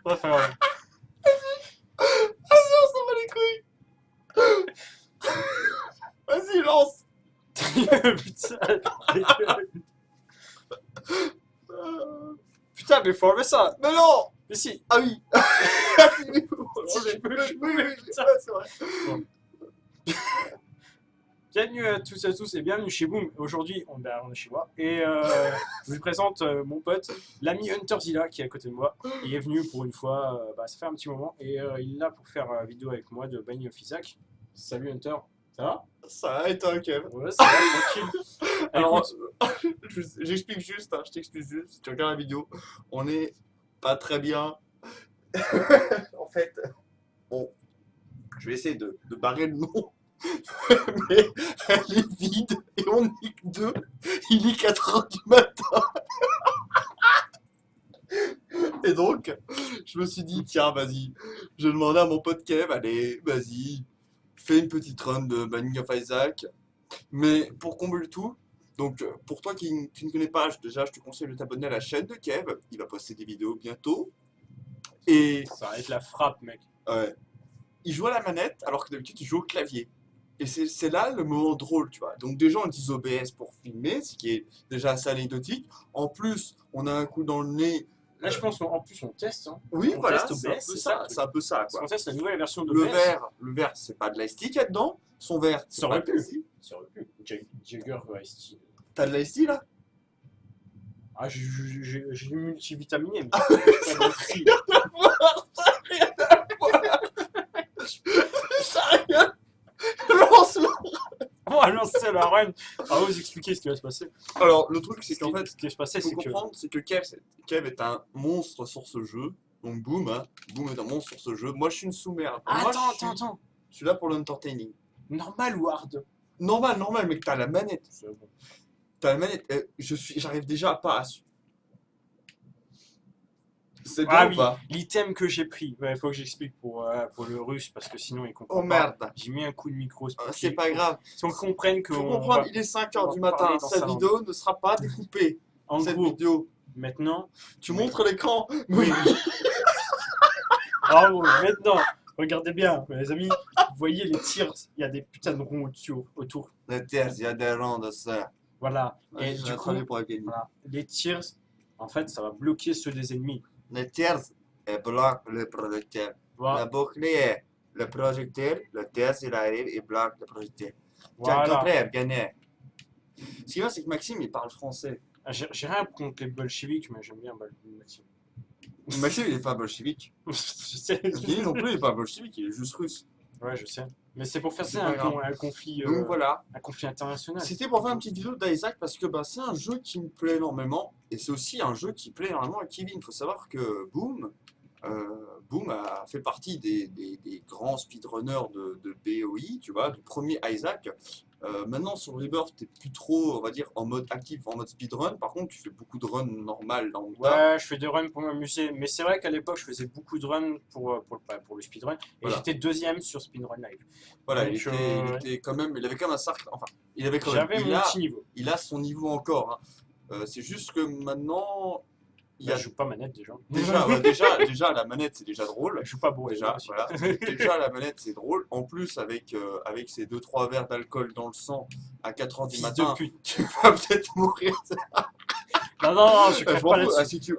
pas faire. Vas-y, on s'en bat les couilles. Vas-y, lance. Putain, mais faut enlever ça. Mais non. Mais si. Ah oui. Si je peux, je peux, oui, putain. ouais, c'est vrai. Bienvenue à toutes et à tous et bienvenue chez Boom. Aujourd'hui, on est chez moi et je vous présente mon pote, l'ami Hunter Zilla qui est à côté de moi. Il est venu pour une fois, ça fait un petit moment et il est là pour faire vidéo avec moi de Binding of Isaac. Salut Hunter, ça va? Ça va et toi, Kev? Ouais, ça va, tranquille. Alors, Écoute, j'explique juste, hein, je t'explique juste, si tu regardes la vidéo, on est pas très bien. En fait, bon, je vais essayer de barrer le nom, mais elle est vide et on n'est que deux. Il est 4h du matin. Et donc, je me suis dit, tiens, vas-y, je demandais à mon pote Kev, allez, vas-y, fais une petite run de Binding of Isaac. Mais pour combler le tout, donc pour toi qui ne connais pas, déjà je te conseille de t'abonner à la chaîne de Kev. Il va poster des vidéos bientôt. Et ça va être la frappe, mec. il joue à la manette alors que d'habitude il joue au clavier. Et c'est là le moment drôle, tu vois. Donc des gens utilisent OBS pour filmer, ce qui est déjà assez anecdotique. En plus, on a un coup dans le nez. Là, je pense qu'en plus, on teste. Hein. Oui, On voilà, teste c'est un OBS, peu c'est ça. ça. C'est un peu ça, Parce quoi. qu'on teste la nouvelle version de Le OBS. verre, c'est pas de l'ice tea qu'il y a dedans. Son verre, c'est Ça pas aurait de pu. l'ice tea. Ça aurait pu. Jagger Ice Tea. T'as de l'ice tea là? Ah, j'ai du multivitaminé, mais c'est pas de free. Ça a rien. Lance-le. On va lancer la reine. Ah, vous expliquer ce qui va se passer. Alors, le truc, c'est qu'en fait, Ce qui va se passer, il faut c'est que. comprendre, c'est que Kev est un monstre sur ce jeu. Donc, Boom, hein. Boom est un monstre sur ce jeu. Moi, je suis une sous-merde. Moi, Attends. Je suis là pour l'entertaining. Normal ou hard? Normal, mec, t'as la manette. C'est bon. T'as la manette. J'arrive déjà pas à. C'est bien Ah ou oui, pas? l'item que j'ai pris. Il faut que j'explique pour le russe parce que sinon il comprend Oh pas. merde. J'ai mis un coup de micro. C'est pas grave. Si on comprenne que. Faut comprendre, il est 5h du matin. Cette vidéo ne sera pas découpée. En Cette gros, vidéo. maintenant. Tu montres l'écran? Oui. Bravo, maintenant. Regardez bien, les amis. Vous voyez les tirs. Il y a des putains de ronds autour. Le test, il y a des rangs de ça. Voilà. Et Je du vais coup, travailler pour la gagner. voilà, les tirs, en fait, ça va bloquer ceux des ennemis. Le tiers bloque le projectile. Voilà. Le bouclier, le projectile, le tiers il arrive et bloque le projectile. Tiens, Voilà. contraire, gagné. Ce qui est bien, c'est que Maxime il parle français. J'ai rien contre les bolcheviks, mais j'aime bien Maxime. Maxime il est pas bolchevique. Je sais. Guy non plus il est pas bolchevique, il est juste russe. Ouais, je sais. Mais c'est pour faire C'est ça pas grave. un conflit, Donc voilà. un conflit international. C'était pour faire une petite vidéo d'Isaac parce que bah, c'est un jeu qui me plaît énormément. Et c'est aussi un jeu qui plaît énormément à Kevin. Il faut savoir que Boom a fait partie des grands speedrunners de BOI, tu vois, du premier Isaac. Maintenant sur Rebirth, t'es plus trop, on va dire, en mode actif, en mode speedrun. Par contre, tu fais beaucoup de runs normales dans le tas. Ouais, je fais des runs pour m'amuser. Mais c'est vrai qu'à l'époque, je faisais beaucoup de runs pour le speedrun. Et Voilà. j'étais deuxième sur Speedrun Live. Voilà, Donc, il était quand même, il avait quand même un cercle, enfin, il avait quand même, J'avais mon petit niveau. il a son niveau encore. Hein. C'est juste que maintenant, Je joue pas manette déjà. déjà la manette c'est déjà drôle. Je joue pas beau Déjà, aussi. voilà. Déjà la manette c'est drôle. En plus avec ces 2-3 verres d'alcool dans le sang à 4h du Fils matin, de pute. tu vas peut-être mourir. Non, je crache Je m'en pas fous. là-dessus. Si tu...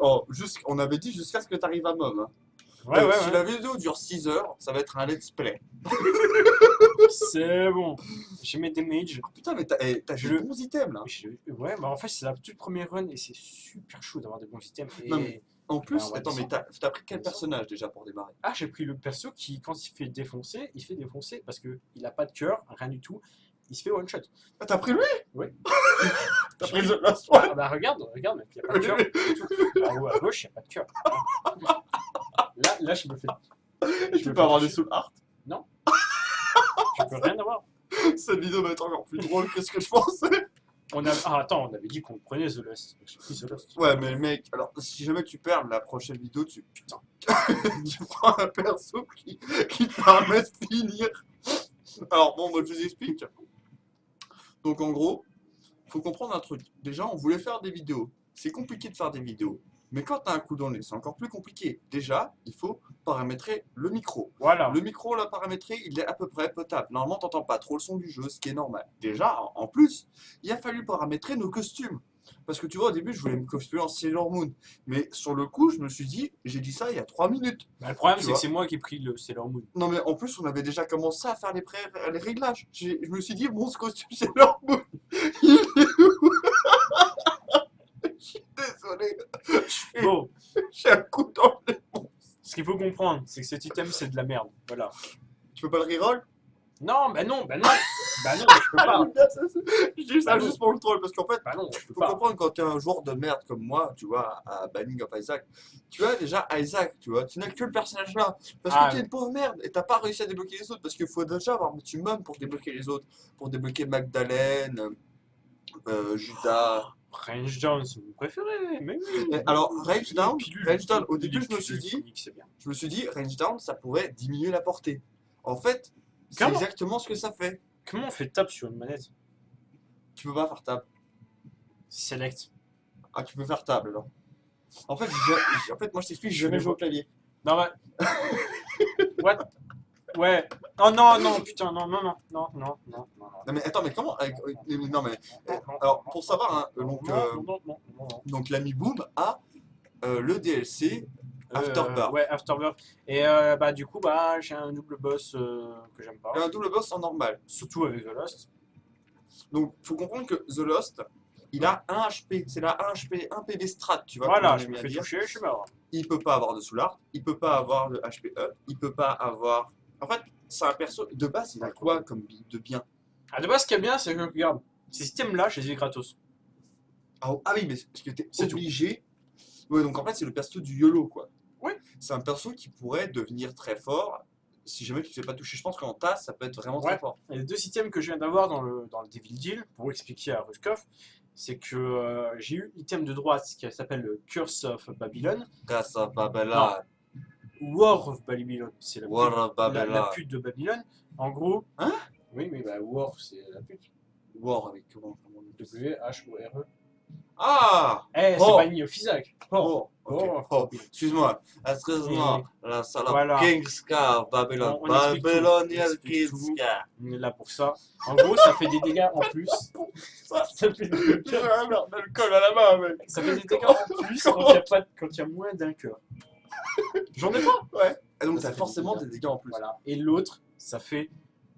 on avait dit jusqu'à ce que tu arrives à Mom. Hein. Ouais. Si la vidéo dure 6 heures, ça va être un let's play. C'est bon. J'ai mis des mages. Oh, putain, mais t'as Je- des bons items là. Ouais, bah en fait, c'est la toute première run et c'est super chaud d'avoir des bons items. Et... Non, mais- En plus, on va attends, mais descendre. t'as pris quel personnage déjà pour démarrer? Ah, j'ai pris le perso qui, quand il se fait défoncer, parce qu'il a pas de cœur, rien du tout. Il se fait one shot. Ah, t'as pris lui? Oui. T'as pris The Last One? Ah bah regarde, mec, il n'y a pas de cœur. du tout. En haut à gauche, il n'y a pas de cœur. Là, je me fais. Tu peux pas avoir des soul art? Je peux rien avoir. Cette vidéo va être encore plus drôle que ce que je pensais. Attends, on avait dit qu'on prenait The Lost. J'ai pris The Lost. Ouais, mais mec, alors si jamais tu perds la prochaine vidéo, putain, tu prends un perso qui te permet de finir. Alors bon, moi je vous explique. Donc en gros, faut comprendre un truc. Déjà, on voulait faire des vidéos. C'est compliqué de faire des vidéos. Mais quand tu as un coup dans le nez, c'est encore plus compliqué. Déjà, il faut paramétrer le micro. Voilà. Le micro, on l'a paramétré, il est à peu près potable. Normalement, tu n'entends pas trop le son du jeu, ce qui est normal. Déjà, en plus, il a fallu paramétrer nos costumes. Parce que tu vois, au début, je voulais me costumer en Sailor Moon. Mais sur le coup, je me suis dit, j'ai dit ça il y a 3 minutes. Bah, le problème, Tu c'est que vois. c'est moi qui ai pris le Sailor Moon. Non, mais en plus, on avait déjà commencé à faire les réglages. Je me suis dit, bon, ce costume Sailor Moon, il est où? Je suis désolé. Bon, J'ai un coup dans le nez. ce qu'il faut comprendre, c'est que cet item, c'est de la merde. Voilà. Tu peux pas le reroll? Non, bah non, bah non. Bah non, je peux pas. Je dis ça Bah non. juste pour le troll, parce qu'en fait, Bah non, je peux faut pas. comprendre quand tu es un joueur de merde comme moi, tu vois, à Banning of Isaac, tu as déjà Isaac, tu vois, tu n'as que le personnage là, parce Ah, que tu es une pauvre merde et t'as pas réussi à débloquer les autres, parce qu'il faut déjà avoir maximum pour débloquer les autres, pour débloquer Magdalene, Judas. Range Down, c'est mon préféré. Mais oui. Et alors, Range Down, au Les début, je me suis pilules dit, Sonic, c'est bien. Range Down, ça pourrait diminuer la portée. En fait, c'est Comment exactement ce que ça fait. Comment on fait tape sur une manette? Tu peux pas faire table. Select. Ah, tu peux faire table alors. En fait, moi je t'explique, j'ai Je jamais le joué au vois. clavier. Non, bah. What? Ouais. Oh non, non, putain, non, non, non, non, non, non, non. Non mais attends, mais comment non mais alors pour savoir, hein, donc l'ami Boom a le DLC Afterbirth. Ouais, Afterbirth. Et bah, du coup, bah, j'ai un double boss que j'aime pas. Et un double boss en normal. Surtout avec The Lost. Donc faut comprendre que The Lost, il a 1 HP, c'est là 1 HP, 1 PV strat, tu vois. Voilà, comme on je aime me bien fais dire. toucher, je suis mort. Il peut pas avoir de soul art, il peut pas avoir de HP up, il peut pas avoir. En fait, c'est un perso de base, il a quoi comme de bien? Ah, de base, ce qui est bien, c'est que, regarde, ces systèmes-là, je les ai gratos. Ah oui, mais parce que t'es C'est tout. obligé. Ouais, donc en fait, c'est le perso du YOLO, quoi. Oui. C'est un perso qui pourrait devenir très fort si jamais tu ne fais pas toucher. Je pense qu'en tasse, ça peut être vraiment Ouais. très fort. Et les deux systèmes que je viens d'avoir dans le Devil Deal, pour expliquer à Ruskov, c'est que j'ai eu item de droite qui s'appelle le Curse of Babylon. Grâce à Babylon, War of Babylon, c'est la, War of la Babylon. pute de Babylone. En gros. Hein? Oui, mais bah, War, c'est la pute. War avec comment W-H-O-R-E. Ah! Eh, c'est Oh. banni au Fisac. Oh, ok. Oh, excuse-moi, la salope Voilà. Kingska, Babylon, On explique tout. Babylonian On explique tout. Kingska. On est là pour ça. En gros, ça fait des dégâts en plus. Ça, Ça fait des dégâts, j'ai un merde d'alcool à la main, mec. ça fait des dégâts en plus quand il y a moins d'un cœur. J'en ai pas. Ouais. Et donc, Ça t'as fait forcément des des dégâts en plus. Voilà. Et l'autre, ça fait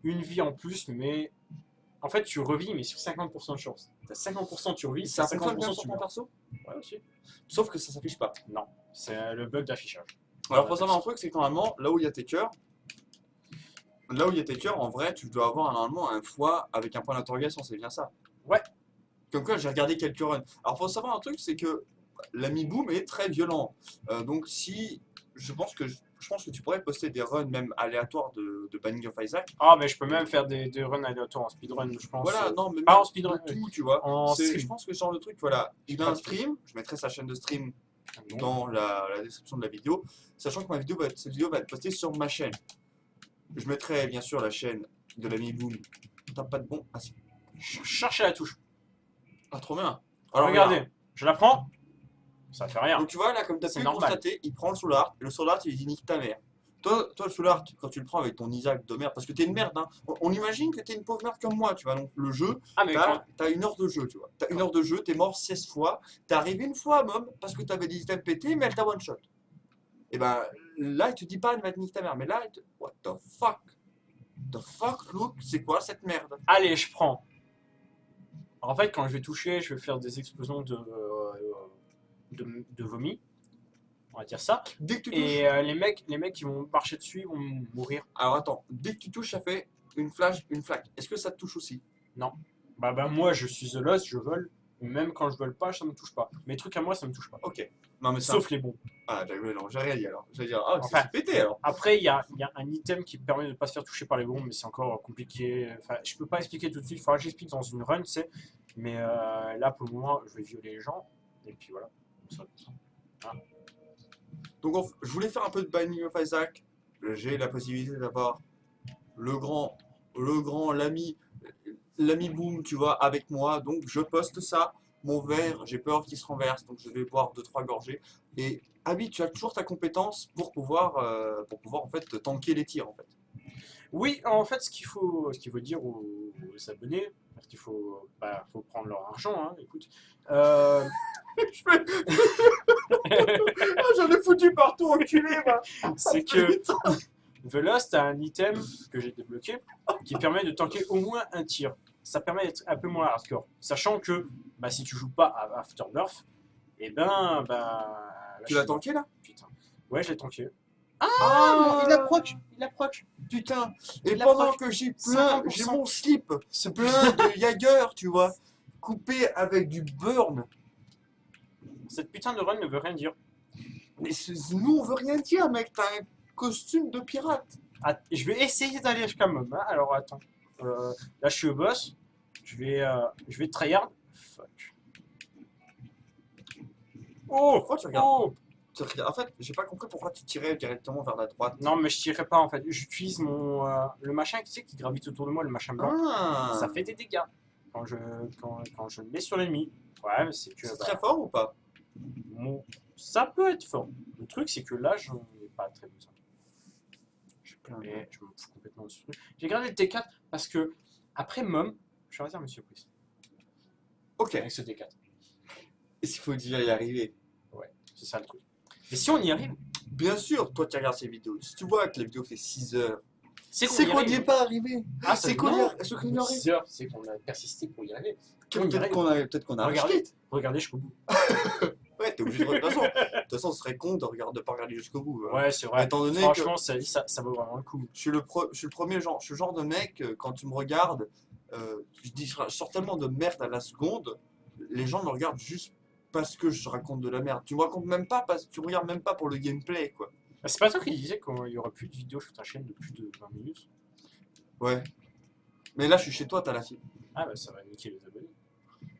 une vie en plus, mais en fait, tu revis, mais sur 50% de chance. T'as 50% tu revis, Ça t'as fonctionne bien 50% sur tu ton meurs. perso? Ouais, aussi. Sauf que ça s'affiche pas. Non, c'est le bug d'affichage. Alors, faut savoir un truc, c'est que normalement, là où il y a tes cœurs, en vrai, tu dois avoir normalement un foie avec un point d'interrogation, c'est bien ça. Ouais. Comme quoi, j'ai regardé quelques runs. Alors, faut savoir un truc, c'est que l'ami Boom est très violent. Donc, si. Je pense que tu pourrais poster des runs même aléatoires de Binding of Isaac. Ah, mais je peux même faire des runs aléatoires en speedrun, je pense. Voilà, non, mais pas même en speedrun, de tout, tu vois. en C'est- stream. Je pense que ce genre de truc, voilà. Il a pas un de stream, je mettrai sa chaîne de stream Non. dans la description de la vidéo, sachant que cette vidéo va être postée sur ma chaîne. Je mettrai bien sûr la chaîne de l'ami Boom. T'as pas de bon. Ah, si. Cherchez la touche. Ah, trop bien. Alors, regardez, je la prends, ça fait rien. Donc tu vois, là, comme tu as C'est pu normal. constater, il prend le soul art, et le soul art, il dit nique ta mère. Toi, le soul art, quand tu le prends avec ton Isaac de merde, parce que t'es une merde, hein. On imagine que t'es une pauvre merde comme moi, tu vois. Donc le jeu, Ah, mais t'as 1 heure de jeu, tu vois. T'as 1 heure de jeu, t'es mort 16 fois, t'es arrivé une fois, même, parce que t'avais des items pétés, mais elle t'a one shot. Et ben là, il te dit pas, elle va te niquer ta mère, mais là, what the fuck? The fuck, look, c'est quoi cette merde? allez, je prends. En fait, quand je vais toucher, je vais faire des explosions de vomi. On va dire ça. Dès que tu touches. Et les mecs qui vont marcher dessus ils vont mourir. Alors attends, dès que tu touches, ça fait une flash, une flaque. Est-ce que ça te touche aussi? Bah moi, je suis The Lost, je vole. Même quand je vole pas, ça me touche pas. Mes trucs à moi, ça me touche pas. Ok. Non, mais ça. Sauf les bons. Ah, non, j'ai rien dit alors. J'allais dire, ah, Enfin, c'est pété alors. Après, il y a un item qui permet de ne pas se faire toucher par les bombes, mais c'est encore compliqué. Enfin, je peux pas expliquer tout de suite. Il faudra que j'explique dans une run, tu sais. Mais là, pour le moment, je vais violer les gens. Et puis voilà. Donc, je voulais faire un peu de Binding of Isaac. J'ai la possibilité d'avoir le grand, l'ami Boom, tu vois, avec moi. Donc, je poste ça. mon verre, j'ai peur qu'il se renverse, donc je vais boire 2-3 gorgées. Et Abby, tu as toujours ta compétence pour pouvoir en fait tanker les tirs en fait. Oui, en fait, ce qu'il faut dire aux abonnés, parce qu'il faut prendre leur argent, hein, écoute. Euh, Ah, j'en ai foutu partout, enculé, va. c'est que The Lost a un item que j'ai débloqué qui permet de tanker au moins un tir. Ça permet d'être un peu moins hardcore. Sachant que bah, si tu joues pas à Afterbirth, et ben. Tu l'as tanké là? Putain. Ouais, je l'ai tanké. Ah, Il a proc. Il a proc. putain. Et Il a pendant proc. que j'ai 50%. mon slip plein de Jagger, tu vois, coupé avec du burn. Cette putain de run ne veut rien dire. Mais nous, on veut rien dire, mec. T'as un costume de pirate. Ah, je vais essayer d'aller jusqu'à Mob. Hein. Alors attends. Là, je suis au boss. Je vais tryhard. Fuck. Oh, Pourquoi tu regardes oh. En fait, j'ai pas compris pourquoi tu tirais directement vers la droite. Non, mais je tirerai pas en fait. J'utilise le machin tu sais, qui gravite autour de moi, le machin blanc. Ah, Ça fait des dégâts quand je le mets sur l'ennemi. Ouais, mais c'est que. c'est Bah, très fort ou pas? ça peut être fort. Le truc, c'est que là, j'en ai pas très besoin. J'ai plein de... Et je me fous complètement de ce truc. J'ai gardé le T4 parce que, après Mom, je vais choisir Monsieur Priest. Ok, Avec ce T4. il faut déjà y arriver. Ouais, c'est ça le truc. Et si on y arrive, Bien sûr, toi qui regardes ces vidéos, si tu vois que la vidéo fait 6 heures, c'est c'est qu'on n'y est arrive. pas arrivé. Ah, C'est qu'on y non. est qu'on y arrive. 6 heures, c'est qu'on a persisté pour y arriver. On y Peut-être arrive. qu'on a Regardez, acheté. regardez jusqu'au bout. Ouais, t'es obligé de regarder. De toute façon, ce serait con de pas regarder jusqu'au bout. Hein. Ouais, c'est vrai. Étant donné Franchement, ça vaut vraiment le coup. je suis le premier genre, je suis le genre de mec, quand tu me regardes, je sors tellement de merde à la seconde, les gens me regardent juste parce que je raconte de la merde. Tu me racontes même pas, tu me regardes même pas pour le gameplay, quoi. Bah, c'est pas toi qui disais qu'il y aurait plus de vidéos sur ta chaîne de plus de 20 minutes. Ouais. Mais là, je suis chez toi, t'as la fille. Ah bah ça va niquer les abonnés.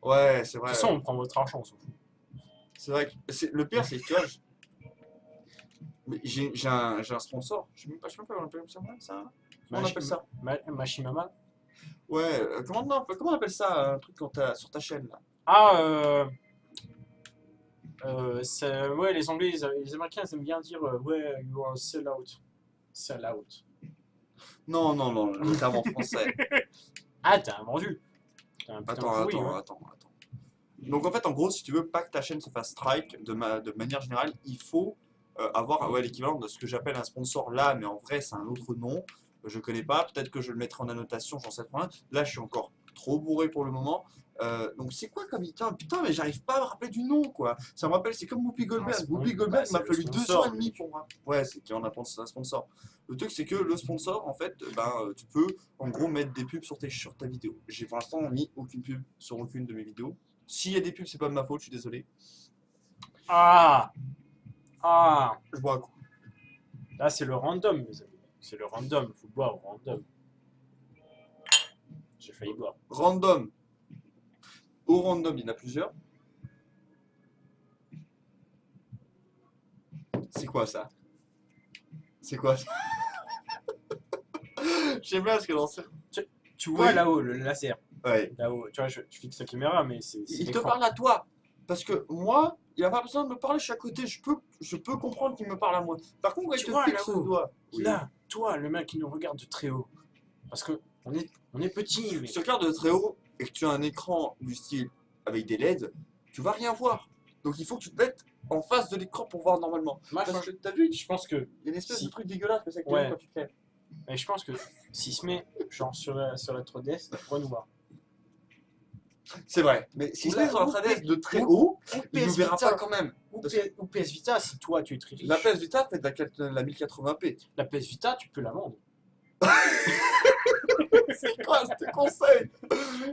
Ouais, c'est De vrai. toute façon, on prend votre argent, on s'en fout. C'est vrai que le pire, c'est que tu vois, mais j'ai un sponsor. Je sais même pas comment on appelle ça. Comment on appelle ça? Machimama. Ouais, comment on appelle ça, un truc sur ta chaîne là? Ah, ouais, les Anglais, les Américains, ils aiment bien dire ouais, you are sell out. Sell out. Non, non, non, le terme en français. Ah, t'as un vendu. T'as un putain Attends, de pourri, ouais. attends. Donc en fait, en gros, si tu veux pas que ta chaîne se fasse strike, de manière générale, il faut avoir l'équivalent de ce que j'appelle un sponsor là, mais en vrai, c'est un autre nom. Je connais pas, peut-être que je le mettrai en annotation, j'en sais rien. Là, je suis encore trop bourré pour le moment. Donc c'est quoi comme item? Putain, mais j'arrive pas à me rappeler du nom, quoi. Ça me rappelle, c'est comme Whoopi Goldberg. Whoopi Goldberg c'est m'a le fallu 2 sponsor, ans et demi pour moi. Ouais, c'est qu'on a pensé un sponsor. Le truc, c'est que le sponsor, en fait, tu peux en gros mettre des pubs sur ta vidéo. J'ai pour l'instant mis aucune pub sur aucune de mes vidéos. S'il y a des pubs, c'est pas de ma faute, je suis désolé. Ah. Ah. Je bois un coup. Là, c'est le random, mes amis. C'est le random. Faut boire au random. J'ai failli boire. Random. Au random, il y en a plusieurs. C'est quoi ça? C'est quoi ça? J'aime bien ce que dans ça. Tu vois Oui. là-haut, le laser. Ouais. Là-haut. Tu vois, je fixe la caméra, mais c'est Il te l'écran. parle à toi. Parce que moi, il a pas besoin de me parler, je suis à côté. Je peux comprendre qu'il me parle à moi. Par contre, quand il Tu te vois, fixe le là-haut. doigt. Là, toi, le mec qui nous regarde de très haut. Parce que on est petit, mais. Si tu regardes de très haut et que tu as un écran du style avec des LED, tu vas rien voir. Donc il faut que tu te mettes en face de l'écran pour voir normalement. Moi, Parce que t'as vu, je pense que. il y a une espèce Si. de truc dégueulasse que ça Ouais. quand tu te lèves. Mais je pense que s'il se met genre sur la 3DS, il pourrait nous voir. C'est vrai. Mais si Ou je la- mets sur la ou 3DS P- de très ou- haut, Ou il ne PS verra Vita. pas quand même. Ou PS Vita, si toi tu es très riche. La PS Vita fait de la 1080p. La PS Vita, tu peux la vendre. C'est quoi ce conseil?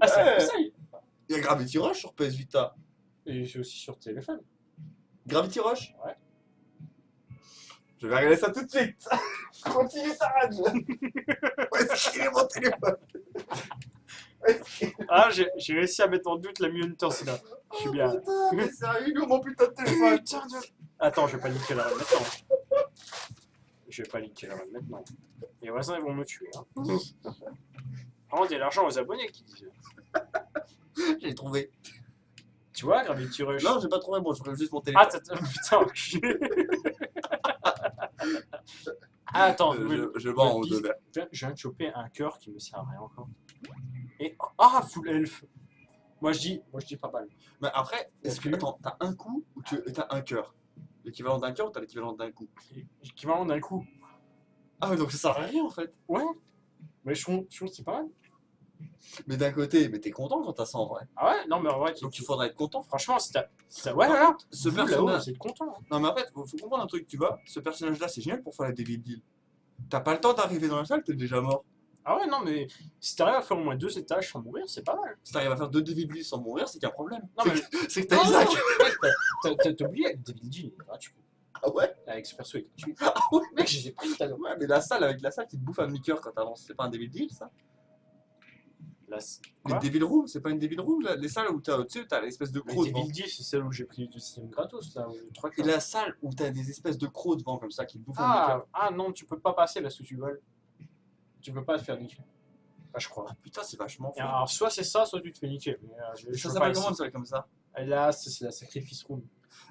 Ah, c'est un Ouais. conseil. Il y a Gravity Rush sur PS Vita. Et c'est aussi sur téléphone. Gravity Rush? Ouais. Je vais regarder ça tout de suite. Continue ta radio. Où est-ce qu'il est mon téléphone? Ah, j'ai réussi à mettre en doute la Hunter, c'est là. Je suis bien. Putain, mais sérieux, il est où mon putain de téléphone? Putain de... Attends, je vais pas niquer la run maintenant. Je vais pas niquer la run maintenant. Les voisins ils vont me tuer. Hein. Rendez l'argent aux abonnés qui disent. J'ai trouvé. Tu vois, Gravity Rush. Non, j'ai pas trouvé bon, je ferais juste mon Ah, téléphone. putain, enculé. Ah, attends, Je vends en haut de Beast. verre. Je viens de choper un cœur qui me sert à rien encore. Et ah, full elf. Moi je dis pas mal. Mais après, est-ce que. Est-ce que- Attends, t'as un coup ou t'as un cœur? L'équivalent d'un cœur ou t'as l'équivalent d'un coup? Équivalent d'un coup. Ah, mais donc ça sert à rien en fait. Ouais. Mais je trouve que c'est pas mal. Mais d'un côté, mais t'es content quand t'as ça en vrai. Ah ouais, non mais en vrai, Donc il faudrait être content. franchement, ouais, voilà. Ce Vous, là-haut, personnage. vous êtes content. Hein. Non, mais en fait, faut comprendre un truc, tu vois. Ce personnage-là, c'est génial pour faire la Devil Deal. T'as pas le temps d'arriver dans la salle, t'es déjà mort. Ah ouais, non mais si t'arrives à faire au moins 2 étages sans mourir, c'est pas mal. Si t'arrives à faire 2 Devil Deal sans mourir, c'est qu'il y a un problème. Non, mais- C'est que t'as Isaac. T'as oublié avec Devil Deal, il est gratuit. Ah ouais? Avec ce perso, il est gratuit. Ah ouais, Mec, je les ai pris tout à l'heure. Ouais, mais la salle, avec la salle qui te bouffe un demi-cœur quand t'avances, c'est pas un Devil Deal ça? Là, Les quoi Devil Room, c'est pas une Devil Room là? Les salles où t'as, tu sais, t'as l'espèce de Mais crocs devant. Devil Deal, c'est celle où j'ai pris du système gratos, là, où 3 Et la salle où t'as des espèces de crocs devant comme ça qui te bouffent un demi-cœur. ah non, tu peux pas passer là sous tu voles. Tu peux pas te faire niquer. Ah, je crois. Ah putain, c'est vachement Et fort. alors, soit c'est ça, soit tu te fais niquer. Mais, je Ça veux s'appelle pas comment une essayer. salle comme ça? Et là, c'est la sacrifice room.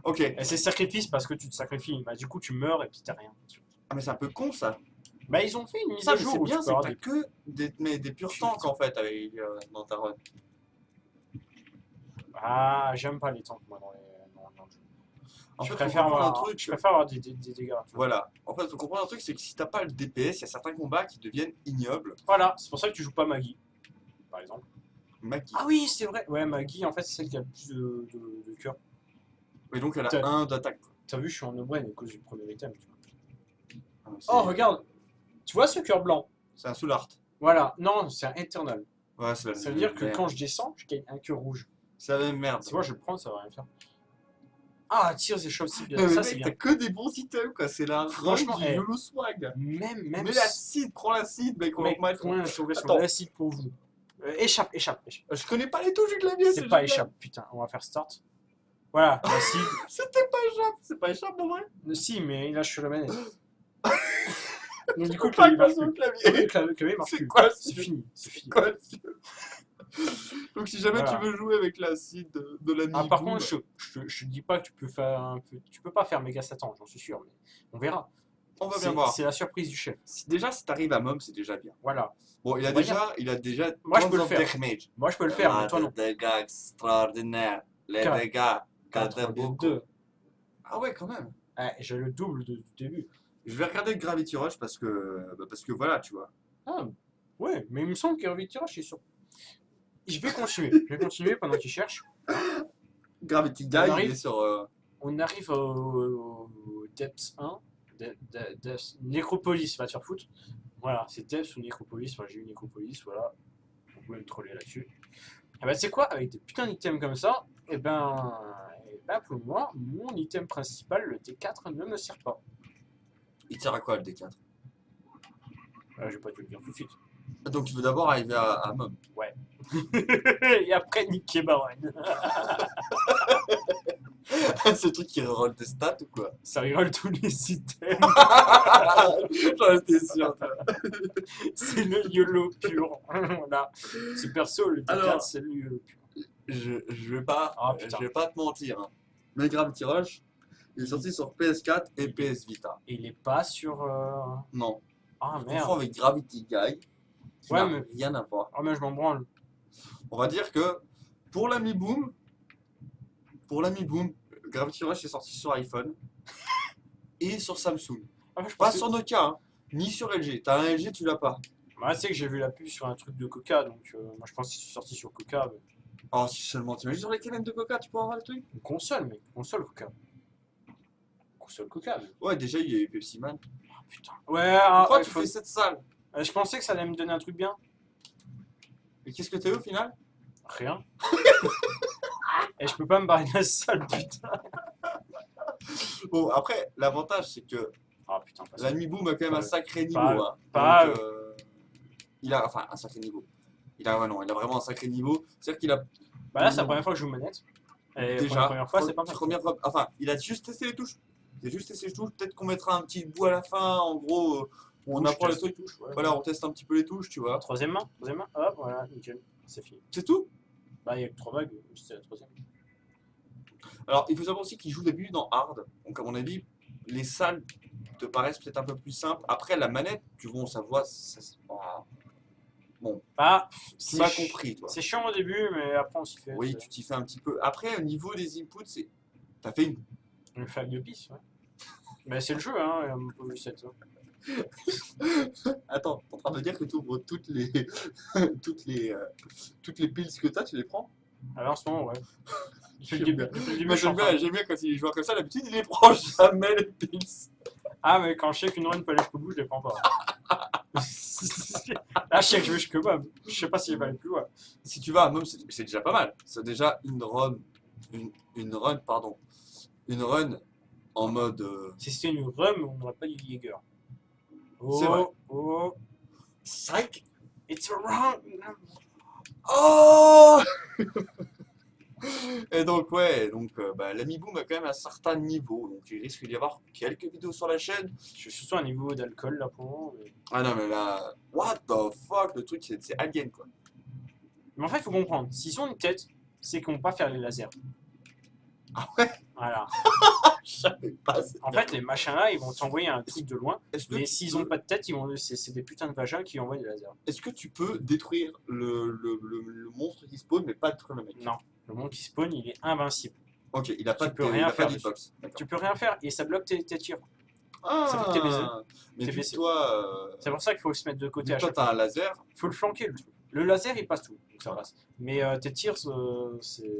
Ok. Et c'est sacrifice parce que tu te sacrifies. Bah, du coup, tu meurs et puis t'as rien. Ah mais c'est un peu con ça. Bah, ils ont fait une mise Ça, à mais jour c'est où bien, tu peux c'est que avoir t'as des... que des purs tanks en fait avec, dans ta run. Ah, j'aime pas les tanks, moi, dans le jeu. En Je fait, préfère faut comprendre avoir, un truc. je préfère avoir des dégâts. tu vois. Voilà. En fait, faut comprendre un truc, c'est que si t'as pas le DPS, il y a certains combats qui deviennent ignobles. Voilà, c'est pour ça que tu joues pas Maggie, par exemple. Maggie. Ah oui, c'est vrai. Ouais, Maggie, en fait, c'est celle qui a le plus de cœur. Et donc elle T'as- a 1 d'attaque. T'as vu, je suis en no-brain à cause du premier item. Tu vois. Ah, mais c'est- Oh, regarde. Tu vois ce cœur blanc? C'est un soul art. Voilà. Non, c'est un Eternal. Ouais, c'est la Ça veut dire que merde. quand je descends, je gagne un cœur rouge. C'est la même merde. Si moi je le prends, ça va rien faire. Ah, tire des choses Non, mais ça mec, c'est bien. t'as que des bons items quoi, c'est la run Franchement, du eh. YOLO swag. Même Mais l'acide, prends l'acide, mec, on mec, va mettre. point d'interrogation. Attends. L'acide pour vous. Échappe. Je connais pas les touches du clavier, C'est pas échappe, putain. On va faire start. Voilà, l'acide. C'était pas échappe, c'est pas échappe en vrai. Si, mais là je suis la manette. Donc du coup, le Pas clavier marche sur le plus. clavier. Le clavier marche C'est plus. quoi C'est fini. C'est fini. quoi Donc si jamais Voilà. tu veux jouer avec l'acide de l'ami. Ah, par contre, je dis pas que tu peux faire tu peux pas faire méga Satan, j'en suis sûr, mais on verra. on va bien voir. C'est la surprise du chef. Déjà, si t'arrives à Mom, c'est déjà bien. Voilà. Bon, il a Voyons. déjà. Moi, je tons peux le of faire. damage. Moi je peux le faire, mais toi non. Des dégâts extraordinaires. Les Quatre. dégâts. 4 beaucoup. 2. Ah ouais, quand même. J'ai le double du début. Je vais regarder le Gravity Rush parce que voilà, tu vois. Ah, ouais, mais il me semble qu'il y a Gravity Rush, je suis sûr. Je vais continuer pendant qu'il cherche. Gravity Guy, On il arrive. est sur. On arrive au Depths 1. Nécropolis, va te faire foutre. Voilà, c'est Depths ou Nécropolis. Enfin, j'ai eu Nécropolis, voilà. Vous pouvez me troller là-dessus. Et bah, tu sais quoi, avec des putains d'items comme ça, et ben, pour moi, mon item principal, le T4, ne me sert pas. Il sert à quoi le D4? Je vais pas te le dire tout de suite. Donc tu veux d'abord arriver à Mom. Et après, niquer Baron. C'est le truc qui reroll tes stats ou quoi? Ça rigole tous les items. J'en étais sûr. C'est le YOLO pur. Voilà. Ce perso, le T4, Alors, c'est le YOLO pur. Je vais pas, Ah, putain. je vais pas te mentir. Hein. Mais Gravity Rush, il est sorti sur PS4 et PS Vita. Et il est pas sur. Non. Ah Je confonds merde. avec Gravity Guy. Qui Ouais, n'a mais- rien à voir. Ah, mais je m'en branle. On va dire que pour l'ami Boom, Gravity Rush est sorti sur iPhone et sur Samsung. Ah, je Pas pensais... sur Nokia, hein, ni sur LG. T'as un LG, tu l'as pas. Bah, tu sais que j'ai vu la pub sur un truc de Coca, donc moi je pense que c'est sorti sur Coca. Mais... Oh, si seulement, t'imagines sur les canettes de Coca, tu peux avoir le truc? Une console, mec. Console Coca. Console Coca, mais... Ouais, déjà, il y a eu Pepsi Man. Ah, putain. Ouais, ah, Pourquoi ouais, tu fais cette salle? je pensais que ça allait me donner un truc bien. Et qu'est-ce que t'as eu au final? Rien. Et je peux pas me barrer de la salle, putain. Bon, après, l'avantage, c'est que Ah, putain, pas ça. l'ami Boom a quand même un sacré niveau. Pas- Hein. pas- Donc, il a, enfin, un sacré niveau. Il a vraiment un sacré niveau. C'est-à-dire qu'il a Bah là, c'est la première fois que je joue manette. Et pour déjà. la première fois, c'est pas mal. Enfin, il a juste testé les touches. Il a juste testé les touches. Peut-être qu'on mettra un petit bout à la fin. En gros, où on Je apprend les teste trucs. les touches, ouais. Voilà, on teste un petit peu les touches, tu vois. Troisième main, hop, voilà, nickel. C'est fini. C'est tout? Bah, il y a que 3 vagues, c'est la troisième. Alors, il faut savoir aussi qu'il joue au début dans Hard. Donc, à mon avis, les salles te paraissent peut-être un peu plus simples. Après, la manette, tu vois, ça voit. Bon, Bah, tu m'as compris, toi. c'est chiant au début, mais après on s'y fait. Oui, tu t'y fais un petit peu. Après, au niveau des inputs, t'as fait une. On fait une piste, ouais. Mais c'est le jeu, hein, un peu 7. Attends, t'es en train de me dire que tu ouvres toutes les, toutes les piles que t'as, tu les prends? Alors en ce moment, ouais. J'aime bien. Depuis le début, Moi, je suis en train de- j'aime bien quand il joue comme ça. D'habitude, il les prend jamais, les piles. Ah, mais quand je sais qu'une run peut aller jusqu'au bout, je les prends pas. Là, je sais que je vais jusqu'au bout. Je sais pas si je vais aller plus loin. Si tu vas, même, c'est déjà pas mal. C'est déjà une run en mode. Si c'était une run, on n'aurait pas eu Jaeger. C'est vrai. Oh, Psych. it's a run. Oh. Et donc, ouais, bah, l'ami Boom a quand même un certain niveau. Donc, il risque d'y avoir quelques vidéos sur la chaîne. Je suis surtout à un niveau d'alcool là pour le moment. Ah non, mais là, what the fuck, le truc, c'est alien, quoi. Mais en fait, il faut comprendre. S'ils ont une tête, c'est qu'on ne peut pas faire les lasers. Ah ouais. Voilà. Je savais pas. En fait, les machins là, ils vont t'envoyer un truc de loin. Est-ce que Mais tu s'ils peux- n'ont pas de tête, c'est des putains de vagins qui envoient des lasers. Est-ce que tu peux détruire le monstre qui spawn, mais pas détruire le mec? Non. Le monde qui spawn, il est invincible. Ok, il a pas Tu peux de, rien il a pas faire d'hitbox. D'accord. Tu peux rien faire et ça bloque tes tirs. Ah, Ça fait que t'es baisé. mais T'es vu baisé. que toi, C'est pour ça qu'il faut se mettre de vu côté que à toi chaque t'as fois. un laser, Il faut le flanquer le truc. Le laser, il passe tout. Donc ça Voilà. passe. Mais tes tirs, c'est.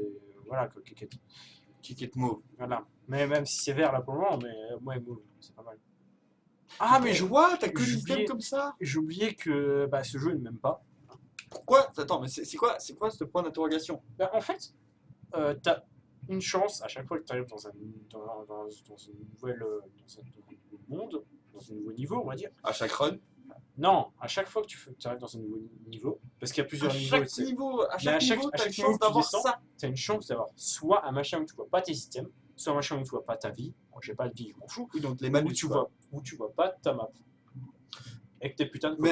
Voilà, quoi, kick it move. Voilà. Mais même si c'est vert là pour le moment, mais ouais, move, c'est pas mal. Ah, mais je vois, t'as que j'ai des items oublié- comme ça. j'ai oublié que bah, ce jeu, il m'aime pas. Pourquoi? Attends, mais c'est quoi ce point d'interrogation? Bah, en fait, t'as une chance à chaque fois que tu arrives dans un, dans une nouvelle, dans un nouveau monde, dans un nouveau niveau, on va dire. À chaque run? Non, à chaque fois que tu arrives dans un nouveau niveau, parce qu'il y a À plusieurs niveaux, chaque tu sais, niveau, à mais chaque niveau, à t'as chaque une niveau chance que tu d'avoir descends, ça. tu as une chance d'avoir soit un machin où tu vois pas tes systèmes, soit un machin où tu vois pas ta vie. Bon, j'ai pas de vie, je m'en fous. Oui, donc les Où malus, tu quoi. vois pas ta map. Avec tes putains de codes. Mais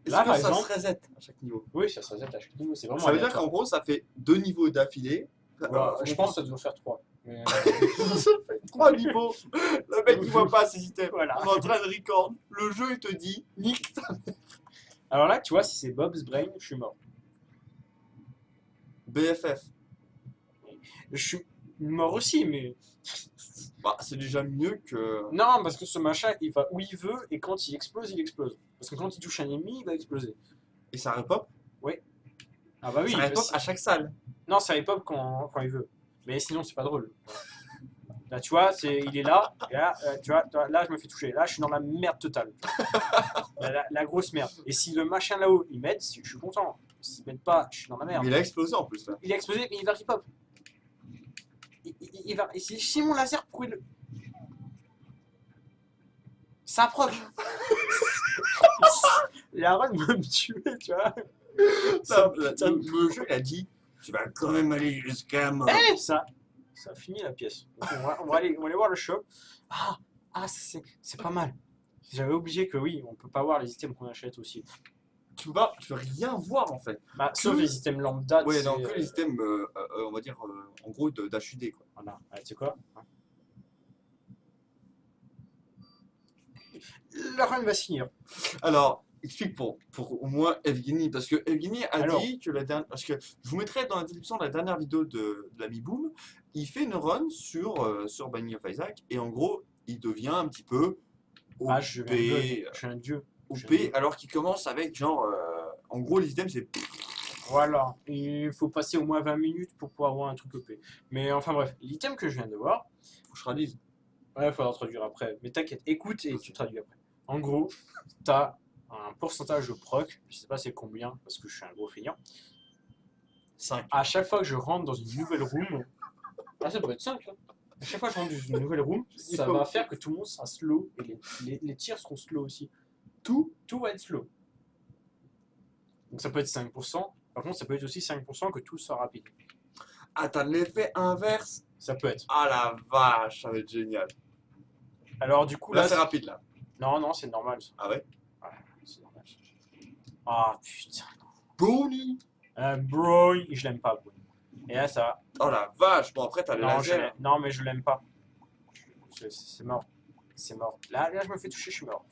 est-ce Là, que par ça exemple, se reset à chaque niveau? oui, ça se reset à chaque niveau, c'est vraiment Ça veut dire aléatoire. qu'en gros, ça fait 2 niveaux d'affilée. Voilà, je pense que ça doit faire 3. Mais, Ça fait 3 niveaux. Le mec, il voit pas ses items. Voilà. On est en train de record. Le jeu, il te dit, nique ta. Alors là, tu vois, si c'est Bob's Brain, je suis mort. BFF. Je suis mort aussi, mais. Bah, c'est déjà mieux que. Non, parce que ce machin, il va où il veut, et quand il explose, il explose. Parce que quand il touche un ennemi, il va exploser. Et ça repop. Ah bah oui, Ça repop à chaque salle. non, ça hip-hop quand il veut. Mais sinon, c'est pas drôle. Là, tu vois, il est là, et là, tu vois, là, je me fais toucher. Là, je suis dans la merde totale. La grosse merde. Et si le machin là-haut, il m'aide, je suis content. S'il m'aide pas, je suis dans la merde. Mais il a explosé en plus là. Il a explosé, mais il va hip-hop. Il va. Et si mon laser, pourquoi il le. Ça approche. La run va me tuer, tu vois. Le jeu, il a dit, tu vas quand même aller jusqu'à mort. Eh, ça a fini la pièce. Donc, on va aller voir le shop. C'est pas mal. J'avais oublié que oui, on peut pas voir les items qu'on achète aussi. Tu peux rien voir en fait. Bah, sauf les items lambda. Ouais, tu sais, donc que les items, on va dire, en gros, d'HUD quoi. Voilà, tu sais quoi? La run va se finir. Alors, explique pour au moins Evgeny, parce que Evgeny a Alors. dit que la dernière. Parce que je vous mettrai dans la description de la dernière vidéo de l'ami Boom, il fait une run sur Binding of Isaac, et en gros, il devient un petit peu OP, Ah, je suis un dieu. OP, alors qu'il commence avec genre. En gros, l'item c'est. Voilà. Il faut passer au moins 20 minutes pour pouvoir avoir un truc OP. Mais enfin bref, l'item que je viens de voir, Faut que je traduise. ouais, il faudra traduire après. Mais t'inquiète, écoute et tu traduis après. En gros, t'as un pourcentage de proc, je sais pas c'est combien, parce que je suis un gros feignant. 5. À chaque fois que je rentre dans une nouvelle room, ah ça peut être 5 là. À chaque fois que je rentre dans une nouvelle room, ça va faire que tout le monde sera slow et les tirs seront slow aussi. Tout va être slow. Donc ça peut être 5%, par contre ça peut être aussi 5% que tout soit rapide. Ah, t'as l'effet inverse. Ça peut être. Ah la vache, ça va être génial. Alors du coup Là, là, c'est rapide là. non, c'est normal. Ça. Ah ouais? Ouais, c'est normal. Ah putain. Brony. Bro, je l'aime pas. Bro. Et là, ça va. Oh la vache. Bon, après, t'as le Non, laser. non, mais je l'aime pas. C'est mort. C'est mort. Là, je me fais toucher, je suis mort.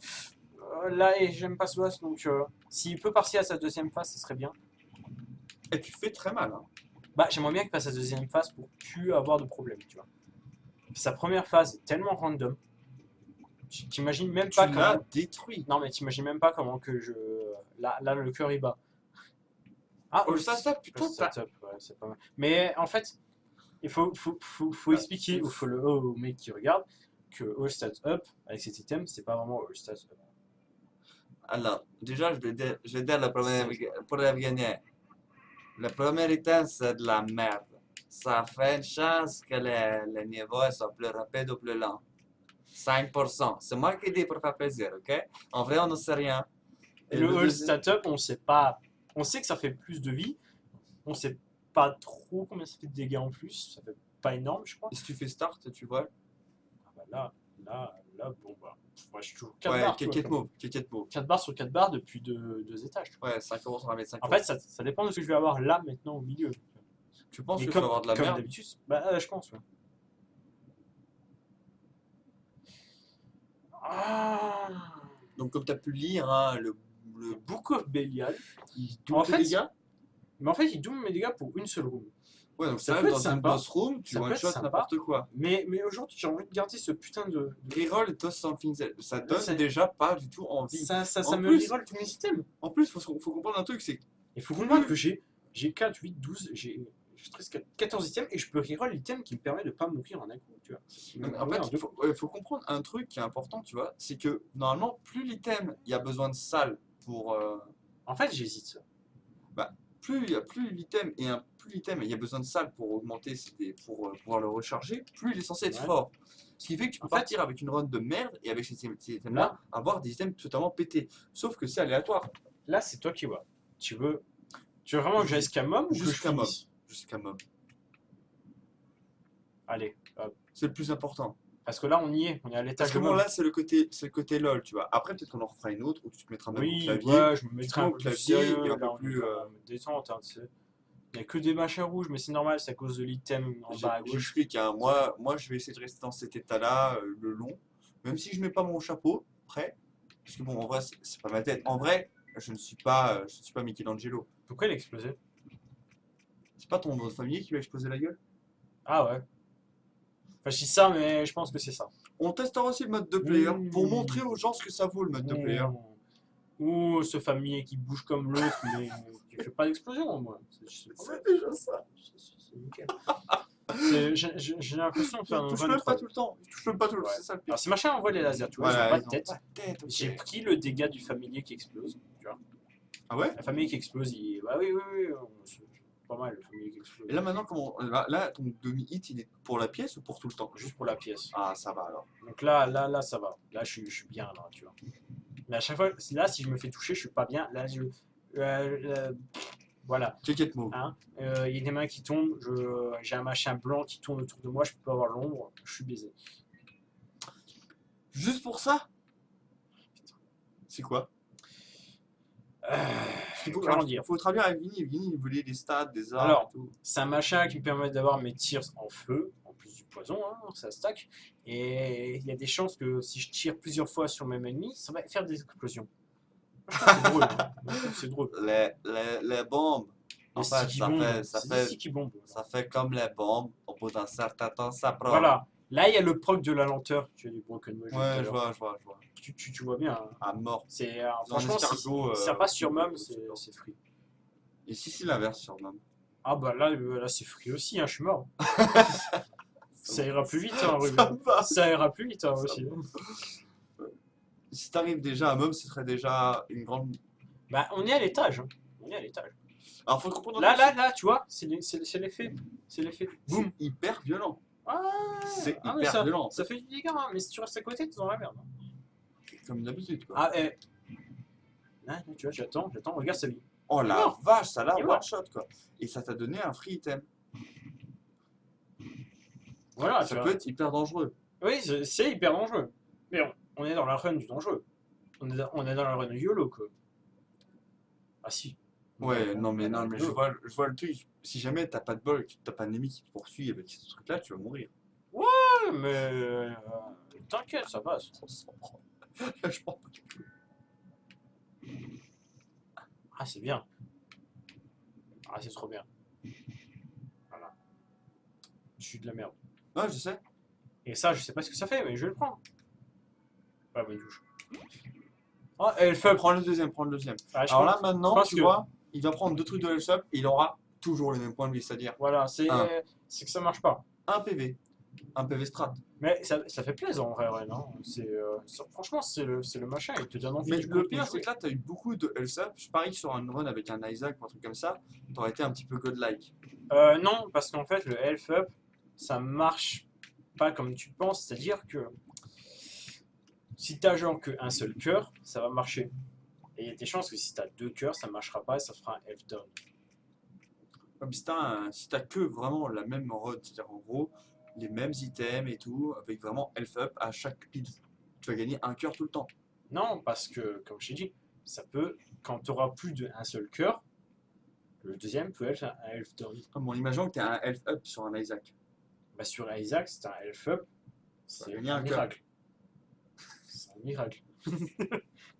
Là, et j'aime pas ce boss, donc s'il peut passer à sa deuxième phase, ce serait bien. Et tu fais très mal. Hein. Bah, j'aimerais bien qu'il passe à sa deuxième phase pour plus avoir de problème, tu vois. Sa première phase est tellement random. T'imagines même Tu pas l'as comment. détruit. Non, mais t'imagines même pas comment que je. Là, le cœur il bat. Ah, Oh, ça, putain, setup, ouais, c'est pas mal. Mais en fait, il faut expliquer au mec qui regarde que All Stats Up, avec cet item, c'est pas vraiment All Stats Up. Alors, déjà, je vais dire le premier C'est- pour le gagner. Le premier item, c'est de la merde. Ça fait une chance que les niveaux soient plus rapides ou plus lents. 5%. C'est moi qui dis pour faire plaisir, ok? En vrai, on ne sait rien. Et Et le le All deuxième, Stat Up, on sait pas. On sait que ça fait plus de vie. On sait pas trop combien ça fait de dégâts en plus. Ça fait pas énorme, je crois. si tu fais start, tu vois. Ah bah bon bah. Moi, je suis toujours 4 Ouais, barres, tu vois. Keket move. 4 barres sur 4 barres depuis deux étages. Tu vois. Ouais, 5 € sur la mettre 5 En euros. fait, ça dépend de ce que je vais avoir là, maintenant, au milieu. Tu penses Mais que tu vas avoir de la comme merde? d'habitude, bah, je pense, ouais. Ah. Donc, comme tu as pu lire, hein, le Book of Belial. il En double fait, tes dégâts. Mais en fait, il double mes dégâts pour une seule room. Ouais, donc Ça ça peut arrive être dans une sympa. boss room, tu Ça peut être one-shot sympa. n'importe quoi. Mais aujourd'hui, j'ai envie de garder ce putain de. Reroll does something. Ça donne Ça- déjà pas du tout envie. Ça En me plus- reroll tous mes items. En plus, faut comprendre un truc, c'est que Il faut comprendre que j'ai 4, 8, 12, j'ai 14 items et je peux reroll l'item qui me permet de pas mourir en un coup, tu vois. en fait, faut comprendre un truc qui est important, tu vois, c'est que normalement, plus l'item, il y a besoin de salle pour. En fait, j'hésite. Plus l'item il y a besoin de salle pour augmenter, pour pouvoir le recharger, plus il est censé être Ouais. fort. Ce qui fait que tu peux En fait- partir avec une run de merde et avec ces items-là, avoir des items totalement pétés. Sauf que c'est aléatoire. Là, c'est toi qui vois. Tu veux vraiment que j'aille jusqu'à Mom ou que je Jusqu'à Mom. finisse? Jusqu'à mob. Allez, hop. C'est le plus important. Parce que là, on y est. On est à Parce l'étage que de bon, Mom. là, c'est le côté LOL, tu vois. Après, peut-être qu'on en refera une autre où tu te mettras même au Oui, clavier. ouais, je me tu mettrai te mets un au peu plus clavier sérieux. et un Là, peu on est plus. quand même détente, hein, tu sais. Il n'y a que des machins rouges, mais c'est normal, c'est à cause de l'item en bas à gauche. J'explique, hein, moi, je vais essayer de rester dans cet état-là le long. Même si je mets pas mon chapeau, prêt. Parce que bon, en vrai, c'est pas ma tête. En vrai, je ne suis pas Michelangelo. Pourquoi il a explosé? C'est pas ton familier qui lui a explosé la gueule? Ah ouais. Enfin, je dis ça, mais je pense que c'est ça. On testera aussi le mode de player pour Mmh. montrer aux gens ce que ça vaut le mode de player. Ou ce familier qui bouge comme l'autre, mais qui fait pas d'explosion, moi. C'est déjà ça. C'est nickel. J'ai l'impression de faire Il un touche run même pas troll. tout le temps. Il touche même pas tout le temps, Ouais. c'est ça le pire. Alors, ces machins envoient les lasers, tu vois, Voilà, ils ont pas ils de ont tête. pas de tête, ok. J'ai pris le dégât du familier qui explose, tu vois. Ah ouais? La famille qui explose, il. Bah oui, c'est pas mal, le familier qui explose. Et là maintenant, là, ton demi-hit, il est pour la pièce ou pour tout le temps? Juste pour la pièce. Ah, ça va alors. Donc là, ça va. Là, je suis bien, là, tu vois. Mais à chaque fois, là, si je me fais toucher, je suis pas bien. Là, voilà. Ticket move. Hein. Il y a des mains qui tombent. J'ai un machin blanc qui tourne autour de moi. Je peux pas avoir l'ombre. Je suis baisé. Juste pour ça? C'est quoi? Comment dire? Il faut traduire avec Vinny. Vinny, il voulait des stats, des armes Alors, et tout. c'est un machin qui me permet d'avoir mes tirs en feu, en plus du poison, hein, ça stack. Et il y a des chances que si je tire plusieurs fois sur le même ennemi, ça va faire des explosions. Je trouve que c'est drôle. Hein. Je trouve que c'est drôle. Les bombes, en Les fait, sticky bombes, c'est des fait, sticky bombes. ça fait comme les bombes. Au bout d'un certain temps, ça prend. Voilà. Là, il y a le proc de la lenteur. Tu as du broken mojo. Ouais, je vois. Tu vois bien. Hein. À mort. C'est Dans un franchement, escargot, si ça passe sur super, Mum, super. c'est free. Et si l'inverse sur même. Ah bah là c'est free aussi. Hein, je suis mort. Ça ira plus vite, hein, Ruben. Ça va. Ça ira plus vite hein, Ça aussi. Si t'arrives déjà à Mum, ce serait déjà une grande. Bah, on est à l'étage. Hein. On est à l'étage. Alors, faut comprendre. Là, tu vois, c'est l'effet. C'est l'effet. Boum. C'est hyper violent. Ah, C'est ah, mais hyper violent. ça fait du dégât, hein, mais si tu restes à côté, t'es dans la merde. Hein. Comme d'habitude, quoi. Ah, là, tu vois, j'attends, regarde sa vie. Oh la Non. vache, ça l'a Il est mort. one shot, quoi. Et ça t'a donné un free item. Voilà, tu Ça vois. peut être hyper dangereux. Oui, c'est hyper dangereux. Mais on est dans la run du dangereux. On est dans la run YOLO, quoi. Ah si. Ouais, non, mais je vois le truc. Si jamais t'as pas de bol, que t'as pas d'ennemi qui te poursuit avec ce truc-là, tu vas mourir. Ouais, mais t'inquiète, ça passe. Je pense. Ah, c'est bien. Ah, c'est trop bien. Voilà. Je suis de la merde. Ouais, je sais. Et ça, je sais pas ce que ça fait, mais je vais le prendre. Ah, bonne touche. Ah, elle fait. Prends le deuxième, prends le deuxième. Ah, je Alors pense- là, maintenant, pense tu que- vois, il va prendre deux trucs de health up et il aura toujours les mêmes points de vie, c'est-à-dire Voilà, Un. c'est que ça marche pas. un PV, un PV strat. Mais ça fait plaisir en vrai, ouais, non? Franchement, c'est le machin, il te donne envie Mais de le continuer pire, de c'est jouer. que là, tu as eu beaucoup de health up. Je parie que sur un run avec un Isaac ou un truc comme ça, t'aurais été un petit peu godlike. Non, parce qu'en fait, le health up, ça marche pas comme tu penses, c'est-à-dire que si t'as genre qu'un seul cœur, ça va marcher. Et il y a des chances que si t'as deux cœurs, ça marchera pas et ça fera un health down. Comme si t'as que vraiment la même run, c'est-à-dire en gros, les mêmes items et tout, avec vraiment health up à chaque pile. Tu vas gagner un cœur tout le temps. Non, parce que, comme je t'ai dit, ça peut, quand tu auras plus d'un seul cœur, le deuxième peut être un health down. Bon, imaginons que tu as un health up sur un Isaac. Bah, sur Isaac, c'est un health up, Ça c'est va gagner un un cœur. miracle. C'est un miracle.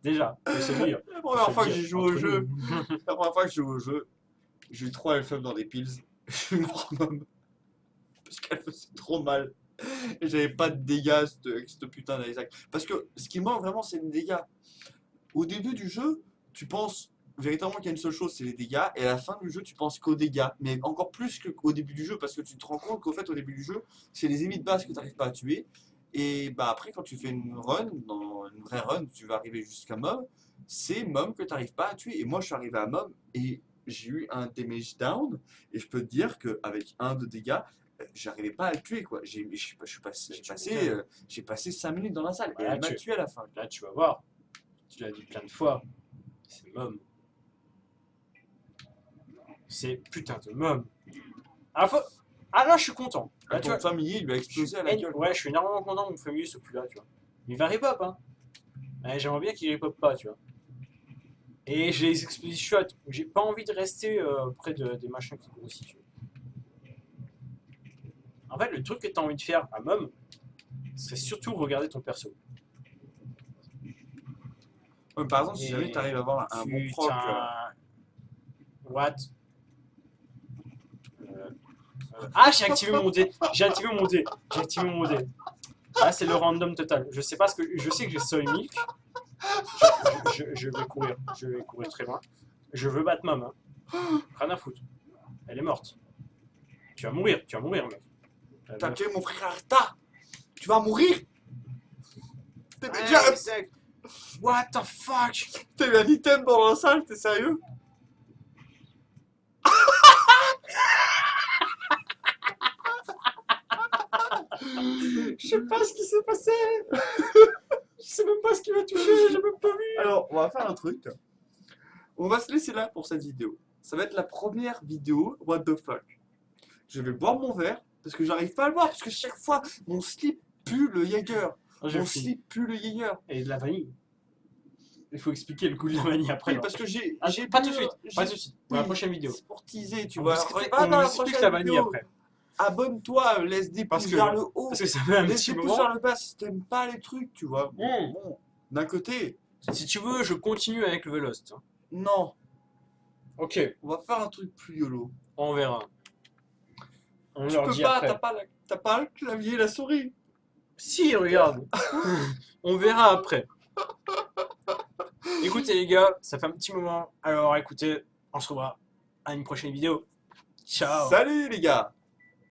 Déjà, faut se le dire. La première fois que j'ai joué au Entre jeu, nous. la première fois que je joue au jeu, j'ai eu 3 health up dans des pills. Je suis mort même. Parce qu'elle faisait trop mal. Et j'avais pas de dégâts avec cette putain d'Isaac. Parce que ce qui manque vraiment, c'est les dégâts. Au début du jeu, tu penses véritablement qu'il y a une seule chose, c'est les dégâts. Et à la fin du jeu, tu penses qu'aux dégâts. Mais encore plus qu'au début du jeu, parce que tu te rends compte qu'au fait, au début du jeu, c'est les ennemis de base que tu n'arrives pas à tuer. Et bah après, quand tu fais une run, dans une vraie run, tu vas arriver jusqu'à Mom, c'est Mom que tu n'arrives pas à tuer. Et moi, je suis arrivé à Mom et j'ai eu un damage down. Et je peux te dire qu'avec 1 de dégâts, j'arrivais pas à le tuer quoi. J'ai passé 5 minutes dans la salle et Voilà, elle m'a tué à la fin. Là, tu vas voir. Tu l'as dit plein de fois. C'est Mom. C'est putain de Mom. Ah là, je suis content. Là, tu Ton vois, familier, il lui a explosé à la gueule. ouais, je suis énormément content que mon familier soit plus là, tu vois. Il va repop, hein. Ouais, j'aimerais bien qu'il repop pas, tu vois. Et j'ai les explosives shots. J'ai pas envie de rester près des machins qui grossissent. Tu vois. En fait, le truc que t'as envie de faire à Mom, c'est surtout regarder ton perso. Ouais, par exemple, si Et jamais tu arrives à avoir un bon proc, putain. What? Ah, j'ai activé mon dé. J'ai activé mon dé. J'ai activé mon dé. Là, c'est le random total. Je sais pas ce que. Je sais que j'ai Soy Milk. Je vais courir. Je vais courir très loin. Je veux battre Mom. Hein. Rien à foutre. Elle est morte. Tu vas mourir, mec. t'as tué mon frère Arta. Tu vas mourir. T'es Ouais, déjà. c'est- What the fuck? T'as eu un item dans la salle, t'es sérieux? Je sais pas ce qui s'est passé. Je sais même pas ce qui m'a touché. J'ai même pas vu. Alors, on va faire un truc. On va se laisser là pour cette vidéo. Ça va être la première vidéo What the fuck. Je vais boire mon verre parce que j'arrive pas à le boire parce que chaque fois mon slip pue le Jaeger. Mon slip pue le Jaeger. Et de la vanille. Il faut expliquer le goût de la vanille après. Oui, non. parce que j'ai Pas bu- tout de suite. Pas tout de suite. Dans la oui, prochaine vidéo. C'est pour teaser, tu On vois. vous explique- Va on dans vous la explique prochaine la vanille vidéo. après. Abonne-toi, laisse des Parce pouces que- vers le haut. Parce que ça fait un Laisse petit des pouces moment. vers le bas si t'aimes pas les trucs, tu vois. Mmh. Bon, d'un côté, Si tu veux, je continue avec le Velost. hein. non. Ok, On va faire un truc plus YOLO. on verra. On Tu leur peux dit pas, après. t'as pas le clavier et la souris. Si, regarde. On verra après. Écoutez les gars, ça fait un petit moment. Alors écoutez, on se revoit à une prochaine vidéo. Ciao. Salut les gars.